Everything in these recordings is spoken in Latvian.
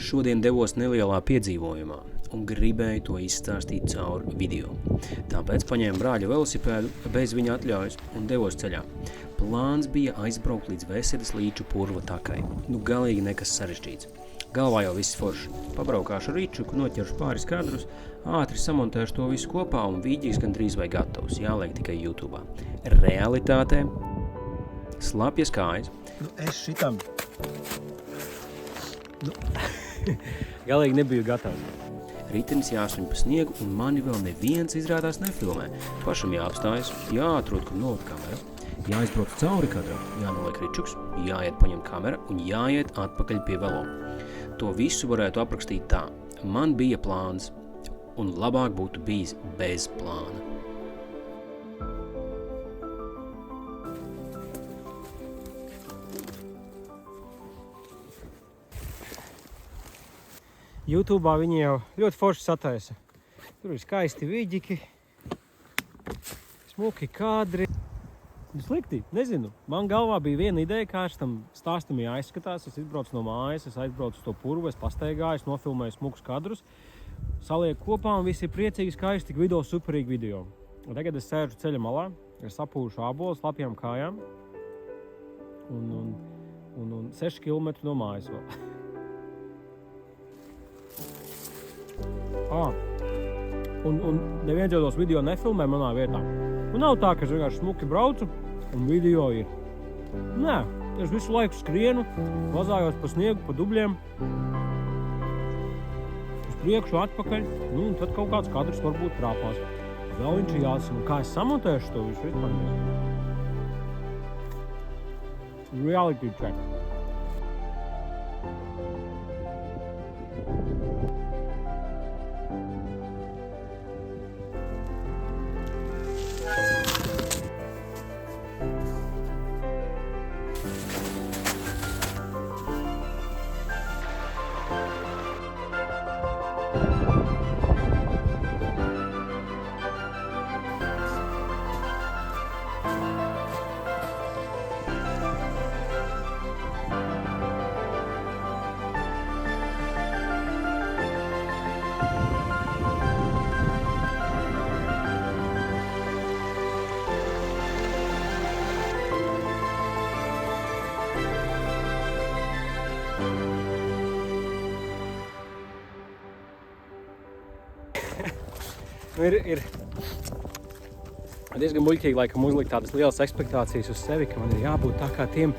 Šodien devos nelielā piedzīvojumā un gribēju to izstāstīt caur video. Tāpēc paņēmu brāļa velosipēdu bez viņa atļaujas un devos ceļā. Plāns bija aizbraukt līdz Vesedes līču purva takai. Galīgi nekas sarežģīts. Galvā jau viss forši. Pabraukāšu ričuku, noķeršu pāris kadrus, ātri samontēšu to visu kopā un vīģis gandrīz vai gatavs. Jāliek tikai YouTube'ā. Realitātē slapjas kājas. Es šitam. Galīgi nebiju gatavs. Ritenis jāsuņ pa sniegu un mani vēl neviens izrādās nefilmē. Pašam jāapstājas, jāatrod, kur nolikt kamera, jāizbrauc cauri kadram, jānoliek ričuks, jāiet paņemt kamera un jāiet atpakaļ pie velo. To visu varētu aprakstīt tā. Man bija plāns un labāk būtu bijis bez plāna. YouTube'ā viņi jau ļoti forši sataisa. Tur ir skaisti viģiki, smuki kadri. Slikti, nezinu. Man galvā bija viena ideja, kā šitam stāstam jāizskatās. Es izbraucu no mājas, es aizbraucu uz to purvu, es pastaigāju, nofilmēju smukus kadrus, salieku kopā un visi ir priecīgi, skaisti, tik video, superīgi video. Un tagad es sēžu ceļa malā, es sapūšu ābolus, lapjām kājām un 6 km no mājas vēl. Un neviens jau tos video nefilmē manā vietā. Un nav tā, ka es vienkārši smuki braucu un video ir. Nē, es visu laiku skrienu, vazājos pa sniegu, pa dubļiem. Uz priekšu, atpakaļ, un tad kaut kāds kadrs varbūt trāpās. Vēl viņš ir jāsam. Kā es samontēšu to visu vispār? Reality check. Ir diezgan muļķīgi, laikam, uzlikt tādas lielas ekspektācijas uz sevi, ka man ir jābūt tā kā tiem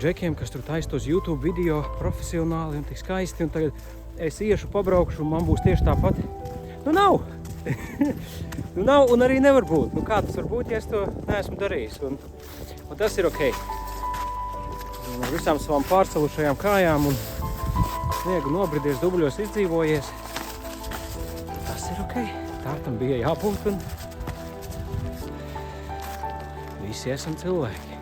džekiem, kas tur taisa tos YouTube video profesionāli un tik skaisti, un tagad es iešu, pabraukšu, un man būs tieši tāpat. Nav! Nav, un arī nevar būt. Kā tas var būt, ja es to neesmu darījis? Un tas ir ok. Un ar visām savām pārcelušajām kājām un sniegu nobridies, dubļos izdzīvojies. Tas ir ok. Tā tam bija jābūt un visi esam cilvēki.